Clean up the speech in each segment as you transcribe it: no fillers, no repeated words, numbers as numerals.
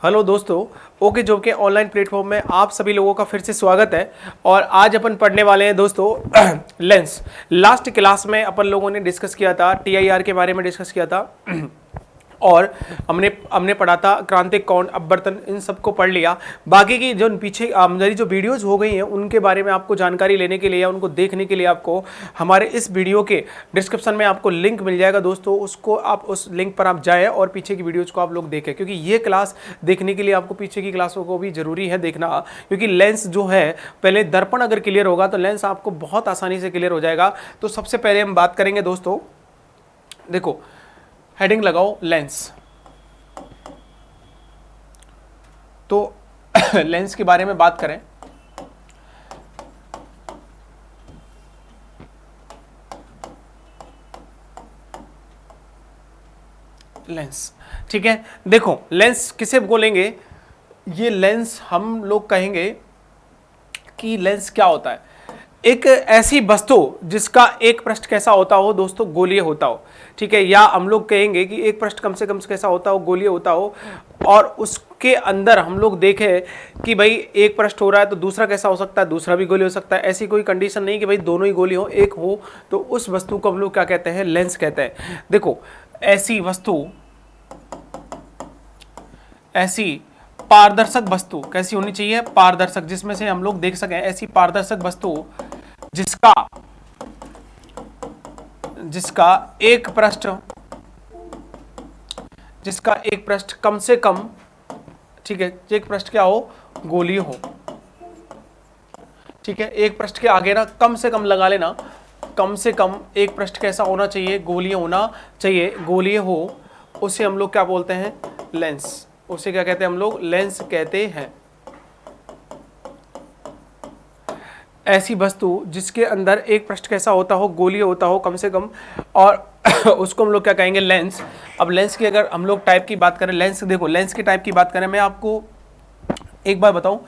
Hello दोस्तों, okay job के online platform में आप सभी लोगों का फिर से स्वागत है। और आज अपन पढ़ने वाले हैं दोस्तों लेंस। लास्ट क्लास में अपन लोगों ने डिस्कस किया था, टीआईआर के बारे में डिस्कस किया था और हमने हमने पढ़ा था क्रांतिक कोण, अपवर्तन, इन सबको पढ़ लिया। बाकी की जो पीछे मेरी जो वीडियोस हो गई हैं उनके बारे में आपको जानकारी लेने के लिए या उनको देखने के लिए आपको हमारे इस वीडियो के डिस्क्रिप्शन में आपको लिंक मिल जाएगा दोस्तों। उसको आप उस लिंक पर आप जाएं और पीछे की वीडियोज़ को आप लोग देखें, क्योंकि ये क्लास देखने के लिए आपको पीछे की क्लासों को भी ज़रूरी है देखना। क्योंकि लेंस जो है, पहले दर्पण अगर क्लियर होगा तो लेंस आपको बहुत आसानी से क्लियर हो जाएगा। तो सबसे पहले हम बात करेंगे दोस्तों, देखो हेडिंग लगाओ लेंस। तो लेंस के बारे में बात करें, लेंस, ठीक है। देखो लेंस किसे बोलेंगे, ये लेंस हम लोग कहेंगे कि लेंस क्या होता है। एक ऐसी वस्तु जिसका एक पृष्ठ कैसा होता हो दोस्तों, गोलीय होता हो, ठीक है। या हम लोग कहेंगे कि एक पृष्ठ कम से कम कैसा होता हो, गोलीय होता हो। और उसके अंदर हम लोग देखें कि भाई एक पृष्ठ हो रहा है तो दूसरा कैसा हो सकता है, दूसरा भी गोली हो सकता है। ऐसी कोई कंडीशन नहीं कि भाई दोनों ही गोली हो, एक हो। तो उस वस्तु को हम लोग क्या कहते हैं, लेंस कहते हैं। देखो ऐसी वस्तु, ऐसी पारदर्शक वस्तु कैसी होनी चाहिए, पारदर्शक, जिसमें से हम लोग देख सकें। ऐसी पारदर्शक वस्तु जिसका जिसका एक पृष्ठ जिसका एक पृष्ठ कम से कम, ठीक है, एक पृष्ठ क्या हो, गोलीय हो, ठीक है। एक पृष्ठ के आगे ना कम से कम लगा लेना, कम से कम एक पृष्ठ कैसा होना चाहिए, गोलीय होना चाहिए। गोलीय हो उसे हम लोग क्या बोलते हैं, लेंस। उसे क्या कहते हैं हम लोग, लेंस कहते हैं। ऐसी वस्तु जिसके अंदर एक पृष्ठ कैसा होता हो, गोलीय होता हो कम से कम, और उसको हम लोग क्या कहेंगे, लेंस। अब लेंस की अगर हम लोग टाइप की बात करें, लेंस, देखो लेंस की टाइप की बात करें, मैं आपको एक बार बताऊं,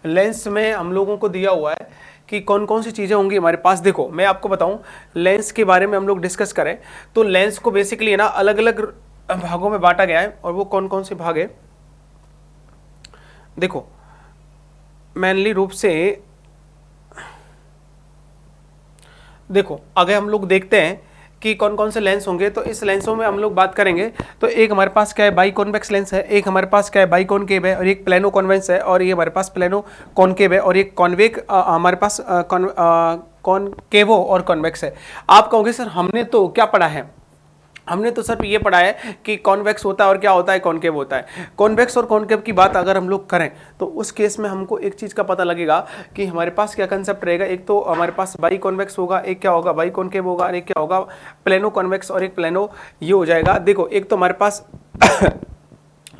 लेंस में हम लोगों को दिया हुआ है कि कौन कौन सी चीज़ें होंगी हमारे पास। देखो मैं आपको बताऊं, लेंस के बारे में हम लोग डिस्कस करें तो लेंस को बेसिकली है ना अलग अलग भागों में बांटा गया है। और वो कौन कौन से भाग है, देखो मेनली रूप से, देखो अगर हम लोग देखते हैं कि कौन कौन से लेंस होंगे, तो इस लेंसों में हम लोग बात करेंगे। तो एक हमारे पास क्या है, बाई कॉन्वेक्स लेंस है, एक हमारे पास क्या है, बाई कॉनकेव है, और एक प्लेनो कॉन्वेक्स है, और ये हमारे पास प्लेनो कॉनकेव है, और एक कॉन्वेक हमारे पास कॉनकेवो और कॉन्वेक्स है। आप कहोगे सर हमने तो क्या पढ़ा है, हमने तो सिर्फ ये पढ़ा है कि कॉन्वेक्स होता है और क्या होता है, कॉनकेव होता है। कॉन्वेक्स और कॉनकेव की बात अगर हम लोग करें तो उस केस में हमको एक चीज़ का पता लगेगा कि हमारे पास क्या कंसेप्ट रहेगा। एक तो हमारे पास बाई कॉन्वेक्स होगा, एक क्या होगा, बाई कॉनकेव होगा, और एक क्या होगा, प्लेनो कॉन्वेक्स, और एक प्लेनो ये हो जाएगा। देखो एक तो हमारे पास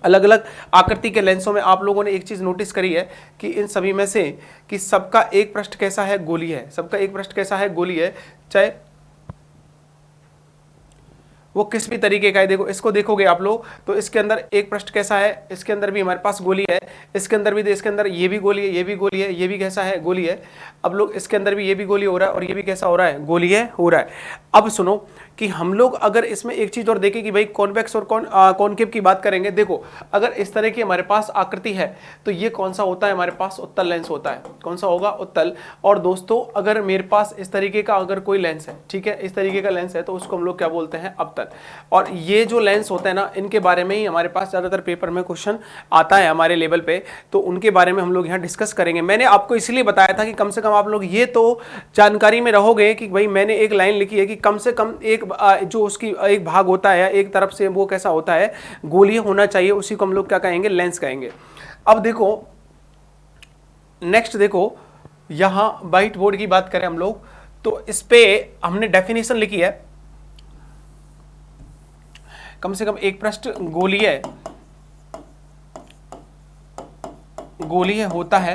अलग अलग आकृति के लेंसों में आप लोगों ने एक चीज़ नोटिस करी है कि इन सभी में से कि सबका एक पृष्ठ कैसा है, गोलीय है। सबका एक पृष्ठ कैसा है, गोलीय है, चाहे वो किस भी तरीके का है। देखो इसको देखोगे आप लोग तो इसके अंदर एक पृष्ठ कैसा है, इसके अंदर भी हमारे पास गोली है, इसके अंदर भी, इसके अंदर ये भी गोली है, ये भी गोली है, ये भी कैसा है, गोली है। अब लोग इसके अंदर भी ये भी गोली हो रहा है और ये भी कैसा हो रहा है, गोली है हो रहा है। अब सुनो कि हम लोग अगर इसमें एक चीज और देखें कि भाई कॉन्वेक्स और कॉनकेव की बात करेंगे। देखो अगर इस तरह की हमारे पास आकृति है तो ये कौन सा होता है, हमारे पास उत्तल लेंस होता है। कौन सा होगा, उत्तल। और दोस्तों अगर मेरे पास इस तरीके का अगर कोई लेंस है, ठीक है, इस तरीके का लेंस है, तो उसको हम लोग क्या बोलते हैं, अवतल। और ये जो लेंस होते हैं ना, इनके बारे में ही हमारे पास ज्यादातर पेपर में क्वेश्चन आता है हमारे लेवल पे, तो उनके बारे में हम लोग यहाँ डिस्कस करेंगे। मैंने आपको इसलिए बताया था कि कम से कम आप लोग ये तो जानकारी में रहोगे कि भाई मैंने एक लाइन लिखी है कि कम से कम एक जो उसकी एक भाग होता है एक तरफ से, वो कैसा होता है, गोलीय होना चाहिए। उसी को हम लोग क्या कहेंगे, लेंस कहेंगे। अब देखो नेक्स्ट, देखो यहां व्हाइट बोर्ड की बात करें हम लोग तो इस पे हमने डेफिनेशन लिखी है, कम से कम एक पृष्ठ गोलीय गोलीय होता है,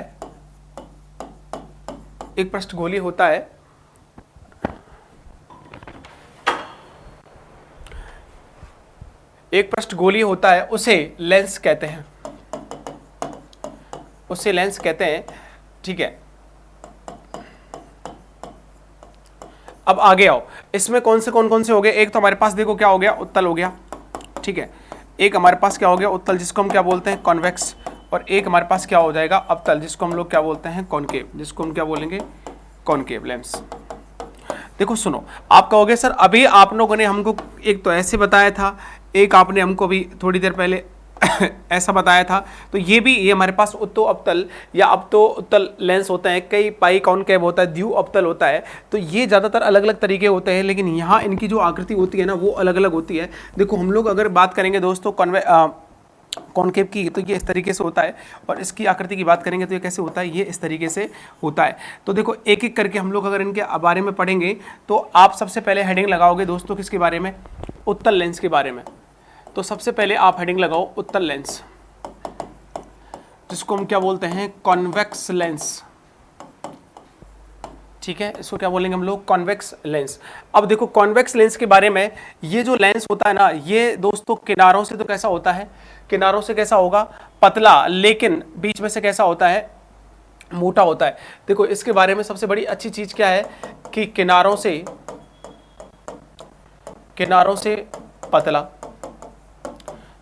एक पृष्ठ गोलीय होता है। एक पृष्ठ गोलीय होता है, उसे लेंस कहते हैं, उसे लेंस कहते हैं, ठीक है। अब आगे आओ, इसमें कौन कौन से हो गए, एक तो हमारे पास देखो क्या हो गया, उत्तल हो गया, ठीक है। एक हमारे पास क्या हो गया उत्तल, जिसको हम क्या बोलते हैं कॉन्वेक्स, और एक हमारे पास क्या हो जाएगा अवतल, जिसको हम लोग क्या बोलते हैं कॉनकेव, जिसको हम क्या बोलेंगे कॉनकेव लेंस। देखो सुनो, आप कहोगे सर अभी आप लोगों ने हमको एक तो ऐसे बताया था, एक आपने हमको भी थोड़ी देर पहले ऐसा बताया था, तो ये भी ये हमारे पास उत्तो अवतल या अपतो उत्तल लेंस होते हैं, कई पाई कॉनकेव होता है, द्यू अवतल होता है, तो ये ज़्यादातर अलग अलग तरीके होते हैं, लेकिन यहाँ इनकी जो आकृति होती है ना वो अलग अलग होती है। देखो हम लोग अगर बात करेंगे दोस्तों कॉनकेव की, तो ये इस तरीके से होता है, और इसकी आकृति की बात करेंगे तो ये कैसे होता है, ये इस तरीके से होता है। तो देखो एक एक करके हम लोग अगर इनके बारे में पढ़ेंगे तो आप सबसे पहले हेडिंग लगाओगे दोस्तों किसके बारे में, उत्तल लेंस के बारे में। तो सबसे पहले आप हेडिंग लगाओ उत्तल लेंस, जिसको हम क्या बोलते हैं कॉन्वेक्स लेंस, ठीक है, इसको क्या बोलेंगे हम लोग कॉन्वेक्स लेंस। अब देखो कॉन्वेक्स लेंस के बारे में, ये जो लेंस होता है ना ये दोस्तों किनारों से तो कैसा होता है, किनारों से कैसा होगा पतला, लेकिन बीच में से कैसा होता है मोटा होता है। देखो इसके बारे में सबसे बड़ी अच्छी चीज क्या है कि किनारों से पतला,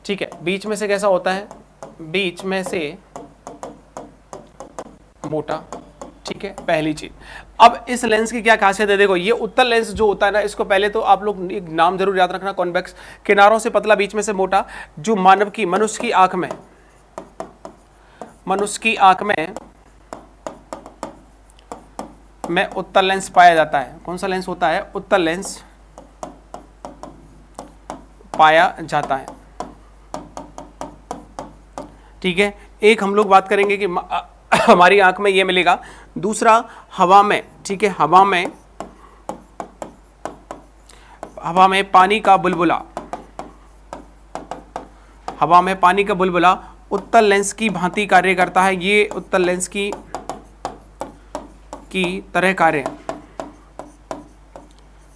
ठीक है, बीच में से कैसा होता है, बीच में से मोटा, ठीक है, पहली चीज। अब इस लेंस की क्या खासियत है, देखो ये उत्तल लेंस जो होता है ना, इसको पहले तो आप लोग एक नाम जरूर याद रखना कॉन्वेक्स, किनारों से पतला बीच में से मोटा, जो मनुष्य की आंख में उत्तल लेंस पाया जाता है। कौन सा लेंस होता है, उत्तल लेंस पाया जाता है, ठीक है। एक हम लोग बात करेंगे कि हमारी आंख में ये मिलेगा, दूसरा हवा में, ठीक है, हवा में पानी का बुलबुला, हवा में पानी का बुलबुला उत्तल लेंस की भांति कार्य करता है। ये उत्तल लेंस की तरह कार्य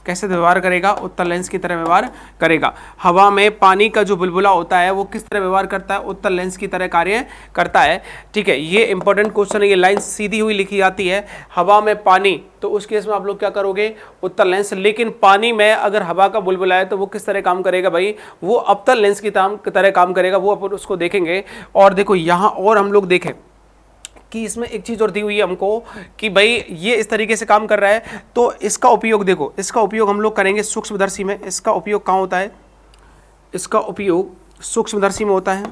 कैसे व्यवहार करेगा, उत्तल लेंस की तरह व्यवहार करेगा। हवा में पानी का जो बुलबुला होता है वो किस तरह व्यवहार करता है, उत्तल लेंस की तरह कार्य करता है, ठीक है। ये इंपॉर्टेंट क्वेश्चन है, ये लाइन सीधी हुई लिखी जाती है, हवा में पानी, तो उस केस में आप लोग क्या करोगे उत्तल लेंस, लेकिन पानी में अगर हवा का बुलबुला है तो वो किस तरह काम करेगा भाई, वो अवतल लेंस की तरह काम करेगा, वो अपन उसको देखेंगे। और देखो यहाँ और हम लोग देखें कि इसमें एक चीज और दी हुई है हमको कि भाई ये इस तरीके से काम कर रहा है, तो इसका उपयोग देखो, इसका उपयोग हम लोग करेंगे सूक्ष्मदर्शी में। इसका उपयोग कहाँ होता है, इसका उपयोग सूक्ष्मदर्शी में होता है,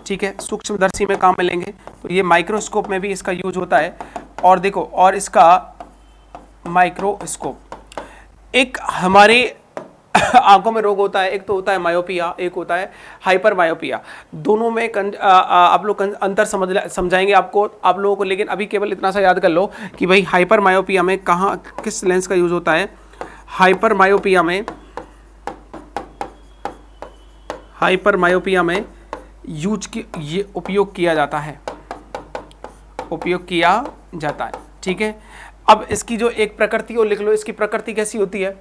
ठीक है, सूक्ष्मदर्शी में काम में लेंगे, तो ये माइक्रोस्कोप में भी इसका यूज होता है। और देखो और इसका माइक्रोस्कोप, एक हमारे आंखों में रोग होता है, एक तो होता है मायोपिया, एक होता है हाइपर मायोपिया, दोनों में आप लोग अंतर समझाएंगे आपको आप लोगों को, लेकिन अभी केवल इतना सा याद कर लो कि भाई हाइपर मायोपिया में कहाँ किस लेंस का यूज होता है, हाइपर मायोपिया में ये उपयोग किया जाता है, ठीक है। अब इसकी जो एक प्रकृति हो लिख लो, इसकी प्रकृति कैसी होती है,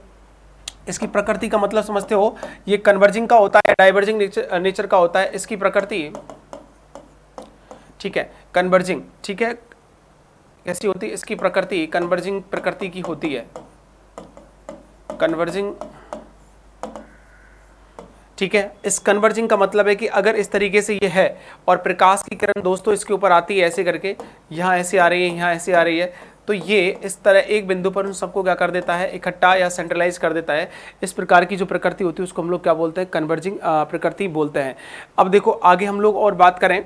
इसकी प्रकृति का मतलब समझते हो, ये कन्वर्जिंग का होता है, डाइवर्जिंग नेचर का होता है इसकी प्रकृति, ठीक है, कन्वर्जिंग, ठीक है, कैसी होती है इसकी प्रकृति, कन्वर्जिंग प्रकृति की होती है, कन्वर्जिंग, ठीक है। इस कन्वर्जिंग का मतलब है कि अगर इस तरीके से ये है और प्रकाश की किरण दोस्तों इसके ऊपर आती है ऐसे करके, यहाँ ऐसे आ रही है, यहाँ ऐसे आ रही है, तो ये इस तरह एक बिंदु पर उन सबको क्या कर देता है, इकट्ठा या सेंट्रलाइज कर देता है। इस प्रकार की जो प्रकृति होती है उसको हम लोग क्या बोलते हैं, कन्वर्जिंग प्रकृति बोलते हैं। अब देखो आगे हम लोग और बात करें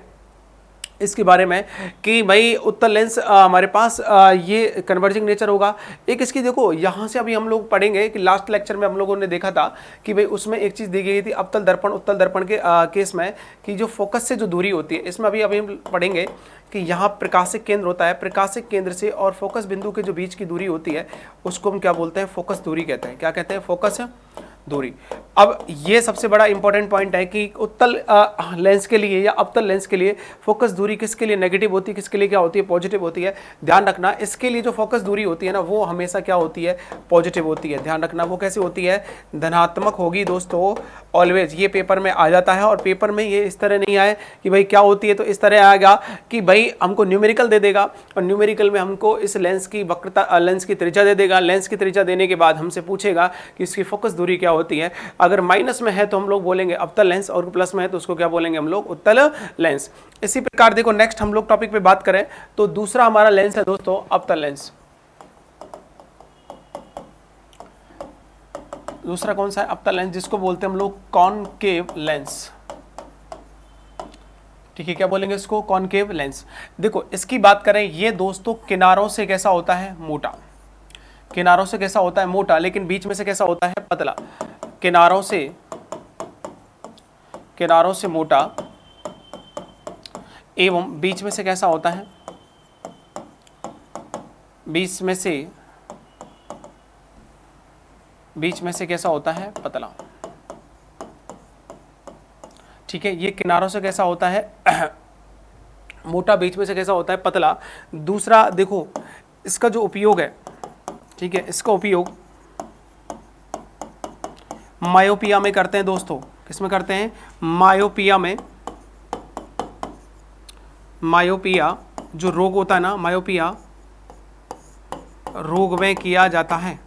इसके बारे में कि भाई उत्तल लेंस हमारे पास ये कन्वर्जिंग नेचर होगा। एक इसकी देखो यहाँ से अभी हम लोग पढ़ेंगे कि लास्ट लेक्चर में हम लोगों ने देखा था कि भाई उसमें एक चीज़ दी गई थी अवतल दर्पण उत्तल दर्पण के केस में कि जो फोकस से जो दूरी होती है, इसमें अभी हम पढ़ेंगे कि यहाँ प्रकाशिक केंद्र होता है, प्रकाशिक केंद्र से और फोकस बिंदु के जो बीच की दूरी होती है उसको हम क्या बोलते हैं, फोकस दूरी कहते हैं। क्या कहते हैं, फोकस दूरी। अब ये सबसे बड़ा इंपॉर्टेंट पॉइंट है कि उत्तल लेंस के लिए या अवतल लेंस के लिए फोकस दूरी किसके लिए नेगेटिव होती है, किसके लिए क्या होती है, पॉजिटिव होती है। ध्यान रखना इसके लिए जो फोकस दूरी होती है ना वो हमेशा क्या होती है, पॉजिटिव होती है। ध्यान रखना वो कैसी होती है, धनात्मक होगी दोस्तों ऑलवेज। ये पेपर में आ जाता है और पेपर में ये इस तरह नहीं आए कि भाई क्या होती है, तो इस तरह आएगा कि भाई हमको न्यूमेरिकल दे देगा और न्यूमेरिकल में हमको इस लेंस की वक्रता, लेंस की त्रिज्या दे देगा। लेंस की त्रिज्या देने के बाद हमसे पूछेगा कि इसकी फोकस दूरी क्या होती है। अगर माइनस में है तो हम लोग बोलेंगे अवतल लेंस, और प्लस में है तो उसको क्या बोलेंगे हम लोग, उत्तल लेंस। इसी प्रकार देखो नेक्स्ट हम लोग टॉपिक पे बात करें तो दूसरा हमारा लेंस है दोस्तों अवतल लेंस। दूसरा कौन सा है, अवतल लेंस, जिसको बोलते हैं हम लोग कॉनकेव लेंस। ठीक है, क्या बोलेंगे इसको, कॉनकेव लेंस। देखो इसकी बात करें, ये दोस्तों किनारों से कैसा होता है, मोटा, किनारों से कैसा होता है, मोटा, लेकिन बीच में से कैसा होता है, पतला। किनारों से मोटा एवं बीच में से कैसा होता है, बीच में से कैसा होता है, पतला। ठीक है, ये किनारों से कैसा होता है मोटा, बीच में से कैसा होता है, पतला। दूसरा देखो इसका जो उपयोग है, ठीक है, इसका उपयोग मायोपिया में करते हैं दोस्तों। किसमें करते हैं, मायोपिया में। मायोपिया जो रोग होता है ना, मायोपिया रोग में किया जाता है,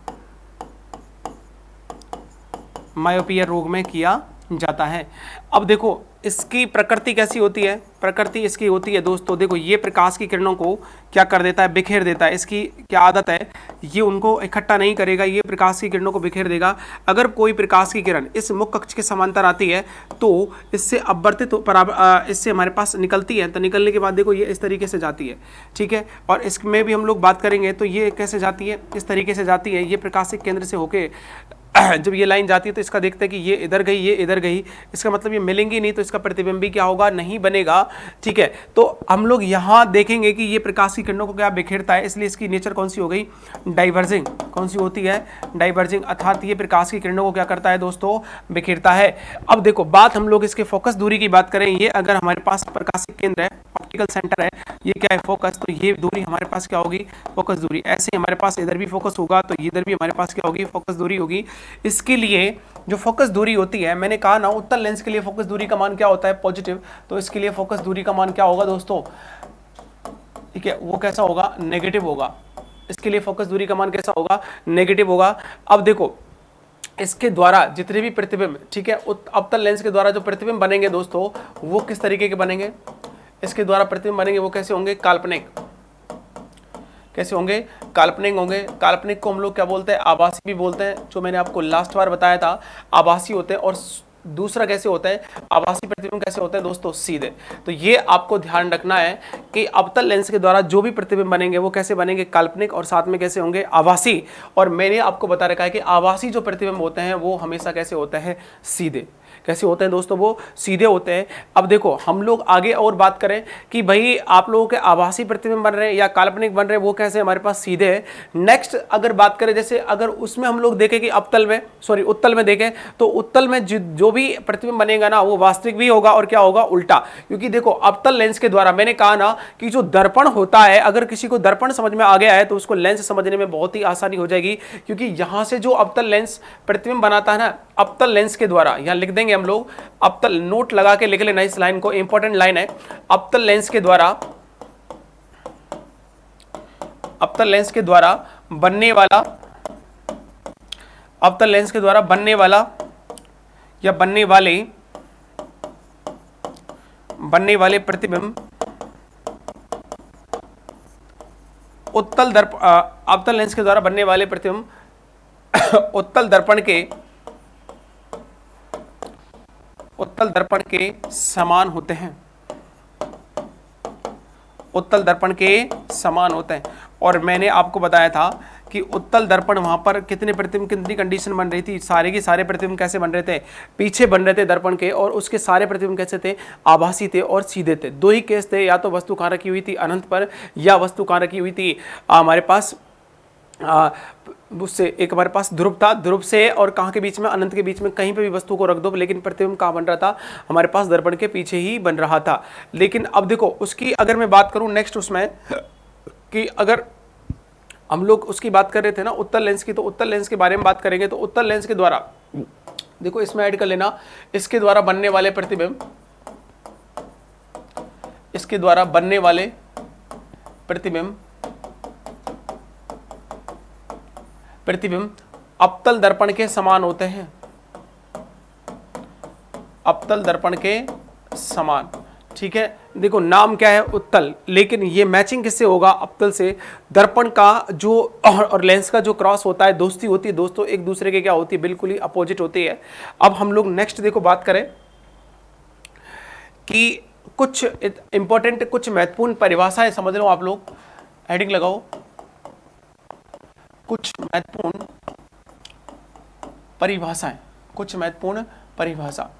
मायोपिया रोग में किया जाता है। अब देखो इसकी प्रकृति कैसी होती है, प्रकृति इसकी होती है दोस्तों, देखो ये प्रकाश की किरणों को क्या कर देता है, बिखेर देता है। इसकी क्या आदत है, ये उनको इकट्ठा नहीं करेगा, ये प्रकाश की किरणों को बिखेर देगा। अगर कोई प्रकाश की किरण इस मुख्य कक्ष के समांतर आती है तो इससे अपवर्तित इससे हमारे पास निकलती है, तो निकलने के बाद देखो ये इस तरीके से जाती है। ठीक है, और इसमें भी हम लोग बात करेंगे तो ये कैसे जाती है, इस तरीके से जाती है। ये प्रकाशिक केंद्र से होके जब ये लाइन जाती है तो इसका देखते हैं कि ये इधर गई, ये इधर गई, इसका मतलब ये मिलेंगी नहीं, तो इसका प्रतिबिंब भी क्या होगा, नहीं बनेगा। ठीक है, तो हम लोग यहाँ देखेंगे कि ये प्रकाश की किरणों को क्या बिखेरता है, इसलिए इसकी नेचर कौन सी हो गई, डाइवर्जिंग। कौन सी होती है, डाइवर्जिंग, अर्थात ये प्रकाश की किरणों को क्या करता है दोस्तों, बिखेरता है। अब देखो बात हम लोग इसके फोकस दूरी की बात करें, ये अगर हमारे पास प्रकाशिक केंद्र है, ऑप्टिकल सेंटर है, ये क्या है, फोकस, तो ये दूरी हमारे पास क्या होगी, फोकस दूरी। ऐसे हमारे पास इधर भी फोकस होगा तो इधर भी हमारे पास क्या होगी, फोकस दूरी होगी। इसके लिए जो फोकस दूरी होती है, मैंने कहा ना उत्तल लेंस के लिए फोकस दूरी का मान क्या होता है, पॉजिटिव, तो इसके लिए फोकस दूरी का मान क्या होगा दोस्तों, ठीक है, वो कैसा होगा, नेगेटिव होगा। इसके लिए फोकस दूरी का मान कैसा होगा, नेगेटिव होगा। अब देखो इसके द्वारा जितने भी प्रतिबिंब, ठीक है, अवतल लेंस के द्वारा जो प्रतिबिंब बनेंगे दोस्तों, वो किस तरीके के बनेंगे, इसके द्वारा प्रतिबिंब बनेंगे वो कैसे होंगे, काल्पनिक। कैसे होंगे, काल्पनिक होंगे। काल्पनिक को हम लोग क्या बोलते हैं, आभासी भी बोलते हैं, जो मैंने आपको लास्ट बार बताया था, आभासी होते हैं। और दूसरा कैसे होता है, आभासी प्रतिबिंब कैसे होते हैं दोस्तों, सीधे। तो ये आपको ध्यान रखना है कि अवतल लेंस के द्वारा जो भी प्रतिबिंब बनेंगे वो कैसे बनेंगे, काल्पनिक, और साथ में कैसे होंगे, आभासी। और मैंने आपको बता रखा है कि आभासी जो प्रतिबिंब होते हैं वो हमेशा कैसे होते हैं, सीधे। कैसे होते हैं दोस्तों, वो सीधे होते हैं। अब देखो हम लोग आगे और बात करें कि भाई आप लोगों के आभासी प्रतिबिंब बन रहे हैं या काल्पनिक बन रहे हैं, वो कैसे हमारे पास सीधे है। नेक्स्ट अगर बात करें, जैसे अगर उसमें हम लोग देखें कि उत्तल में देखें तो उत्तल में जो भी प्रतिबिंब बनेगा ना वो वास्तविक भी होगा और क्या होगा, उल्टा। क्योंकि देखो अवतल लेंस के द्वारा मैंने कहा ना कि जो दर्पण होता है, अगर किसी को दर्पण समझ में आ गया है तो उसको लेंस समझने में बहुत ही आसानी हो जाएगी। क्योंकि यहां से जो अवतल लेंस प्रतिबिंब बनाता है ना, अवतल लेंस के द्वारा, यहां लिख देंगे हम लोग, अवतल, नोट लगा के लिख लेना इस लाइन को, इंपॉर्टेंट लाइन है। अवतल लेंस के द्वारा, अवतल लेंस के द्वारा बनने वाला, अवतल लेंस के द्वारा बनने वाला या बनने वाले प्रतिबिंब अवतल लेंस के द्वारा बनने वाले प्रतिबिंब उत्तल दर्पण के समान होते हैं, उत्तल दर्पण के समान होते हैं। और मैंने आपको बताया था कि उत्तल दर्पण वहां पर कितने प्रतिबिंब, कितनी कंडीशन बन रही थी, सारे के सारे प्रतिबिंब कैसे बन रहे थे, पीछे बन रहे थे दर्पण के, और उसके सारे प्रतिबिंब कैसे थे, आभासी थे और सीधे थे। दो ही केस थे, या तो वस्तु कहां रखी हुई थी, अनंत पर, या वस्तु कहां रखी हुई थी, हमारे पास उससे एक हमारे पास ध्रुव था, ध्रुव से और कहाँ के बीच में, अनंत के बीच में, कहीं पे भी वस्तु को रख दो, लेकिन प्रतिबिंब कहाँ बन रहा था, हमारे पास दर्पण के पीछे ही बन रहा था। लेकिन अब देखो उसकी अगर मैं बात करूं नेक्स्ट उसमें, कि अगर हम लोग उसकी बात कर रहे थे ना उत्तल लेंस की, तो उत्तल लेंस के बारे में बात करेंगे। तो उत्तल लेंस के द्वारा देखो इसमें ऐड कर लेना, इसके द्वारा बनने वाले प्रतिबिंब, इसके द्वारा बनने वाले प्रतिबिंब अवतल दर्पण के समान होते हैं, अवतल दर्पण के समान। ठीक है, देखो नाम क्या है उत्तल, लेकिन ये मैचिंग किससे होगा, अवतल से। दर्पण का जो और लेंस का जो क्रॉस होता है, दोस्ती होती है दोस्तों, एक दूसरे के क्या होती है, बिल्कुल ही अपोजिट होती है। अब हम लोग नेक्स्ट देखो बात करें कि कुछ इंपॉर्टेंट, कुछ महत्वपूर्ण परिभाषाएं समझ लो आप लोग, हेडिंग लगाओ, कुछ महत्वपूर्ण परिभाषाएं, कुछ महत्वपूर्ण परिभाषा।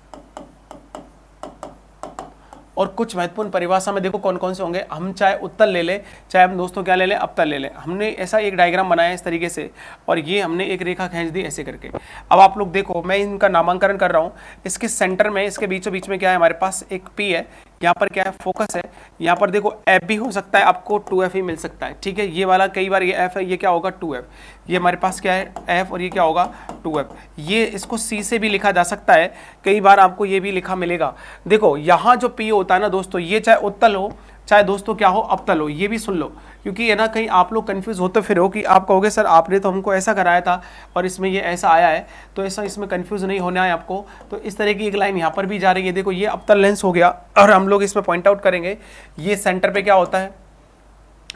और कुछ महत्वपूर्ण परिभाषा में देखो कौन कौन से होंगे, हम चाहे उत्तल ले लें, चाहे हम दोस्तों क्या ले लें, अवतल ले लें। हमने ऐसा एक डायग्राम बनाया इस तरीके से, और ये हमने एक रेखा खींच दी ऐसे करके। अब आप लोग देखो, मैं इनका नामांकन कर रहा हूँ। इसके सेंटर में, इसके बीचों बीच में क्या है हमारे पास, एक पी है, यहाँ पर क्या है, फोकस है। यहाँ पर देखो एफ भी हो सकता है, आपको 2f ही मिल सकता है। ठीक है, ये वाला कई बार ये एफ है, ये क्या होगा 2f, ये हमारे पास क्या है एफ, और ये क्या होगा 2f। ये इसको सी से भी लिखा जा सकता है, कई बार आपको ये भी लिखा मिलेगा। देखो यहाँ जो पी होता है ना दोस्तों, ये चाहे उत्तल हो, चाहे दोस्तों क्या हो अवतल हो, ये भी सुन लो, क्योंकि है ना कहीं आप लोग कंफ्यूज होते फिर हो कि आप कहोगे सर आपने तो हमको ऐसा कराया था और इसमें ये ऐसा आया है, तो ऐसा इसमें कंफ्यूज नहीं होना है आपको। तो इस तरह की एक लाइन यहाँ पर भी जा रही है, देखो ये अवतल लेंस हो गया, और हम लोग इसमें पॉइंट आउट करेंगे ये सेंटर पे क्या होता है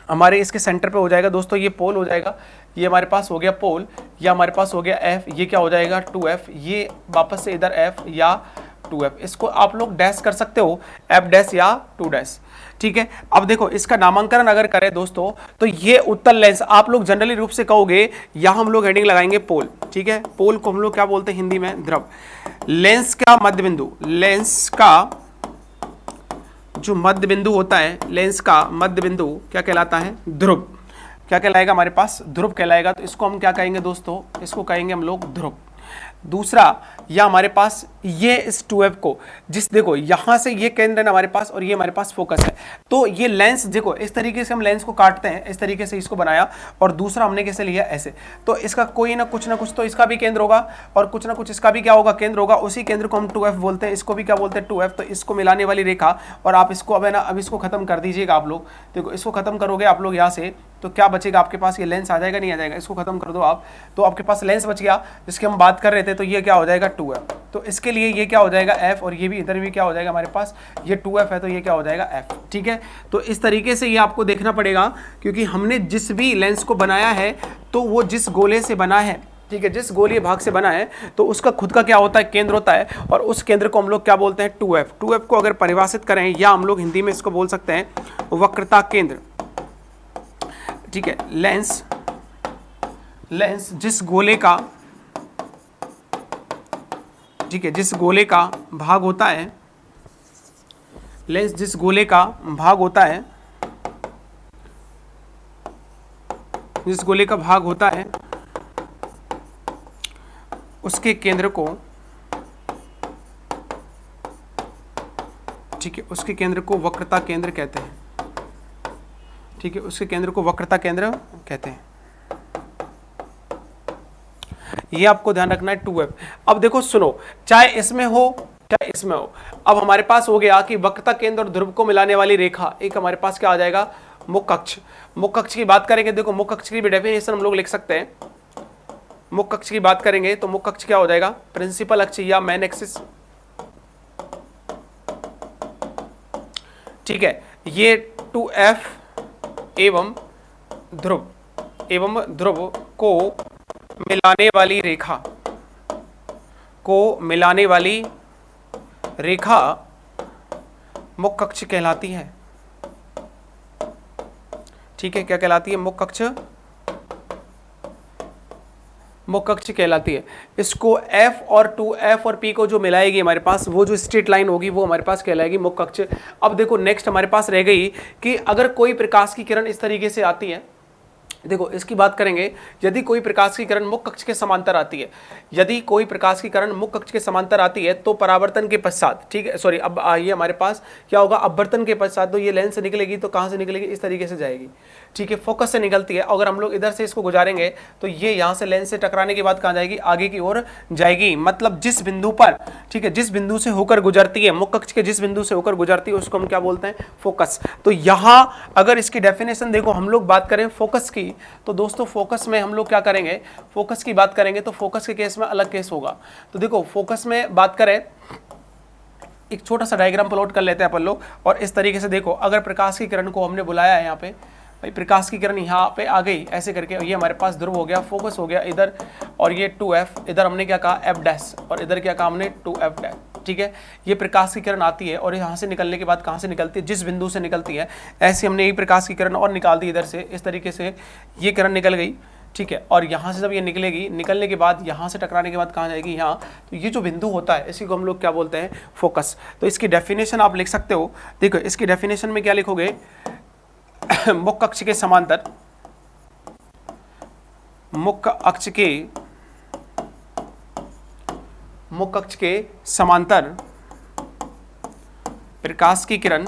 हमारे, इसके सेंटर पे हो जाएगा दोस्तों ये पोल हो जाएगा, ये हमारे पास हो गया पोल, या हमारे पास हो गया एफ, ये क्या हो जाएगा 2f, ये वापस से इधर एफ या 2f, इसको आप लोग डैश कर सकते हो, एफ डैश या 2 डैश। ठीक है, अब देखो इसका नामांकन अगर करें दोस्तों, तो ये उत्तल लेंस आप लोग जनरली रूप से कहोगे, यहां हम लोग हेडिंग लगाएंगे पोल। ठीक है, पोल को हम लोग क्या बोलते हैं हिंदी में, ध्रुव। लेंस का मध्य बिंदु, लेंस का जो मध्य बिंदु होता है, लेंस का मध्य बिंदु क्या कहलाता है, ध्रुव। क्या कहलाएगा हमारे पास, ध्रुव कहलाएगा। तो इसको हम क्या कहेंगे दोस्तों, इसको कहेंगे हम लोग ध्रुव। दूसरा, या हमारे पास ये इस 2f को, जिस देखो यहां से ये केंद्र है हमारे पास, और ये हमारे पास फोकस है, तो ये लेंस देखो इस तरीके से हम लेंस को काटते हैं, इस तरीके से इसको बनाया, और दूसरा हमने कैसे लिया ऐसे। तो इसका कोई ना कुछ तो इसका भी केंद्र होगा, और कुछ ना कुछ इसका भी क्या होगा केंद्र होगा, उसी केंद्र को हम 2f बोलते हैं, इसको भी क्या बोलते हैं 2f। तो इसको मिलाने वाली रेखा, और आप इसको अब है ना, अब इसको खत्म कर दीजिएगा आप लोग। देखो इसको खत्म करोगे आप लोग यहाँ से, तो क्या बचेगा आपके पास, ये लेंस आ जाएगा नहीं आ जाएगा, इसको खत्म कर दो आप, तो आपके पास लेंस बच गया जिसकी हम बात कर रहे थे। तो ये क्या हो जाएगा 2f, तो इसके लिए ये क्या हो जाएगा f, और ये भी इधर भी क्या हो जाएगा हमारे पास, ये 2f है, तो ये क्या हो जाएगा f। ठीक है, तो इस तरीके से ये आपको देखना पड़ेगा, क्योंकि हमने जिस भी लेंस को बनाया है तो वो जिस गोले से बना है, ठीक है, जिस गोलीय भाग से बना है, तो उसका खुद का क्या होता है केंद्र होता है, और उस केंद्र को हम लोग क्या बोलते हैं 2f। 2f को अगर परिभाषित करें, या हम लोग हिंदी में इसको बोल सकते हैं वक्रता केंद्र। ठीक है, लेंस जिस गोले का, ठीक है, जिस गोले का भाग होता है, लेंस जिस गोले का भाग होता है, जिस गोले का भाग होता है, उसके केंद्र को, ठीक है, उसके केंद्र को वक्रता केंद्र कहते हैं। ठीक है, उसके केंद्र को वक्रता केंद्र कहते हैं। ये आपको ध्यान रखना है 2f। अब देखो सुनो, चाहे इसमें हो चाहे इसमें हो, अब हमारे पास हो गया कि वक्रता केंद्र और ध्रुव को मिलाने वाली रेखा, एक हमारे पास क्या आ जाएगा मुख्य अक्ष। मुख्य अक्ष की बात करेंगे, देखो मुख्य अक्ष की भी डेफिनेशन हम लोग लिख सकते हैं। मुख्य अक्ष की बात करेंगे तो मुख्य अक्ष क्या हो जाएगा, प्रिंसिपल अक्ष या मेन एक्सिस। ठीक है, ये 2f एवं ध्रुव को मिलाने वाली रेखा, मुख्य अक्ष कहलाती है। ठीक है, क्या कहलाती है, मुख्य अक्ष कहलाती है। इसको f और 2f और p को जो मिलाएगी हमारे पास, वो जो स्ट्रेट लाइन होगी वो हमारे पास कहलाएगी मुख्य अक्ष। अब देखो नेक्स्ट हमारे पास रह गई कि अगर कोई प्रकाश की किरण इस तरीके से आती है, देखो इसकी बात करेंगे, यदि कोई प्रकाश की किरण मुख्य अक्ष के समांतर आती है, यदि कोई प्रकाश की किरण मुख्य अक्ष के समांतर आती है, तो परावर्तन के पश्चात, ठीक है, सॉरी, अब ये हमारे पास क्या होगा, अपवर्तन के पश्चात, तो ये लेंस से निकलेगी, तो कहाँ से निकलेगी, इस तरीके से जाएगी। ठीक है, फोकस से निकलती है। अगर हम लोग इधर से इसको गुजारेंगे, तो ये यहाँ से लेंस से टकराने के बाद कहाँ जाएगी, आगे की ओर जाएगी। मतलब जिस बिंदु पर, ठीक है, जिस बिंदु से होकर गुजरती है, मुख्य अक्ष के जिस बिंदु से होकर गुजरती है, उसको हम क्या बोलते हैं, फोकस। तो यहाँ अगर इसकी डेफिनेशन देखो, हम लोग बात करें फोकस की, तो दोस्तों फोकस में हम लोग क्या करेंगे, फोकस की बात करेंगे, तो फोकस के केस में अलग केस होगा। तो देखो फोकस में बात करें एक छोटा सा डायग्राम प्लॉट कर लेते हैं अपन लोग। और इस तरीके से देखो, अगर प्रकाश की किरण को हमने बुलाया है यहाँ पे, भाई प्रकाश की किरण यहाँ पे आ गई ऐसे करके, ये हमारे पास ध्रुव हो गया, फोकस हो गया इधर, और ये 2f, इधर हमने क्या कहा f डैश, और इधर क्या कहा हमने 2f डैश, ठीक है। ये प्रकाश की किरण आती है और यहाँ से निकलने के बाद कहाँ से निकलती है, जिस बिंदु से निकलती है, ऐसे हमने एक प्रकाश की किरण और निकाल दी इधर से, इस तरीके से ये किरण निकल गई, ठीक है। और यहाँ से जब ये निकलेगी, निकलने के बाद यहाँ से टकराने के बाद कहाँ जाएगी, यहाँ। तो ये जो बिंदु होता है इसी को हम लोग क्या बोलते हैं, फोकस। तो इसकी डेफिनेशन आप लिख सकते हो, देखो इसकी डेफिनेशन में क्या लिखोगे, मुख्य अक्ष के समांतर, मुख्य अक्ष के समांतर प्रकाश की किरण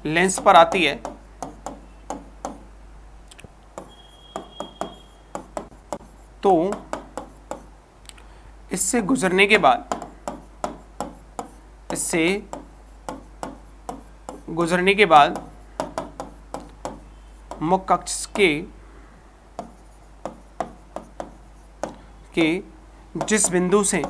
लेंस पर आती है, तो इससे गुजरने के बाद, मुख्य अक्ष के जिस बिंदु से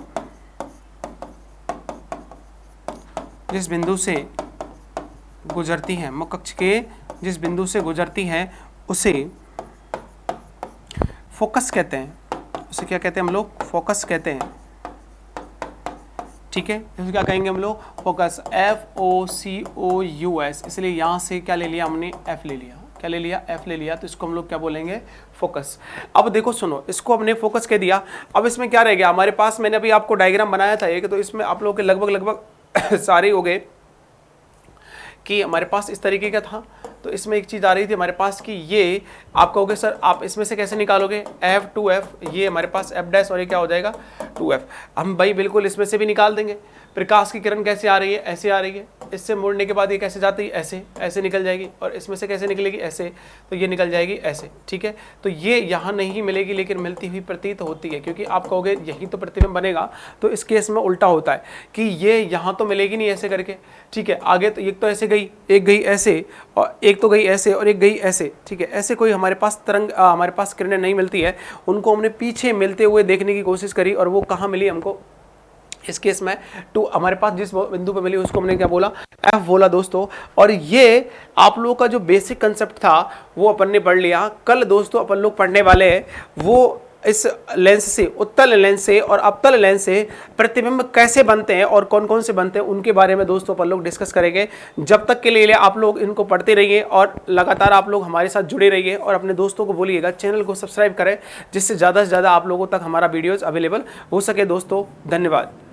गुजरती है, मुख्य अक्ष के जिस बिंदु से गुजरती है उसे फोकस कहते हैं। उसे क्या कहते हैं हम लोग, फोकस कहते हैं, ठीक है। इसको क्या कहेंगे हम लोग, फोकस, FOCOUS। इसलिए यहां से क्या ले लिया हमने, F ले लिया, क्या ले लिया, F ले लिया, तो इसको हम लोग क्या बोलेंगे, फोकस। अब देखो सुनो, इसको हमने फोकस कह दिया। अब इसमें क्या रह गया हमारे पास, मैंने अभी आपको डायग्राम बनाया था एक, तो इसमें आप लोगों के लगभग सारे हो गए कि हमारे पास इस तरीके का था। तो इसमें एक चीज़ आ रही थी हमारे पास कि ये आप कहोगे सर आप इसमें से कैसे निकालोगे, F 2F, ये हमारे पास F डैश और ये क्या हो जाएगा 2F। हम भाई बिल्कुल इसमें से भी निकाल देंगे। प्रकाश की किरण कैसे आ रही है, ऐसे आ रही है, इससे मुड़ने के बाद ये कैसे जाती है, ऐसे, ऐसे निकल जाएगी, और इसमें से कैसे निकलेगी, ऐसे, तो ये निकल जाएगी ऐसे, ठीक है। तो ये यहाँ नहीं मिलेगी, लेकिन मिलती हुई प्रतीत होती है, क्योंकि आप कहोगे यही तो प्रतिबिंब बनेगा। तो इस केस में उल्टा होता है कि ये यहाँ तो मिलेगी नहीं ऐसे करके, ठीक है। आगे तो एक तो ऐसे गई, एक गई ऐसे, और एक तो गई ऐसे और एक गई ऐसे, ठीक है। ऐसे कोई हमारे पास तरंग हमारे पास किरणें नहीं मिलती है। उनको हमने पीछे मिलते हुए देखने की कोशिश करी, और वो कहाँ मिली हमको, इस केस में हमारे पास जिस बिंदु पे मिली उसको हमने क्या बोला, F बोला दोस्तों। और ये आप लोगों का जो बेसिक कंसेप्ट था वो अपन ने पढ़ लिया। कल दोस्तों अपन लोग पढ़ने वाले हैं वो इस लेंस से, उत्तल लेंस से और अवतल लेंस से प्रतिबिंब कैसे बनते हैं और कौन कौन से बनते हैं, उनके बारे में दोस्तों अपन लोग डिस्कस करेंगे। जब तक के लिए आप लोग इनको पढ़ते रहिए और लगातार आप लोग हमारे साथ जुड़े रहिए, और अपने दोस्तों को बोलिएगा चैनल को सब्सक्राइब करें, जिससे ज़्यादा से ज़्यादा आप लोगों तक हमारा वीडियोज़ अवेलेबल हो सके। दोस्तों धन्यवाद।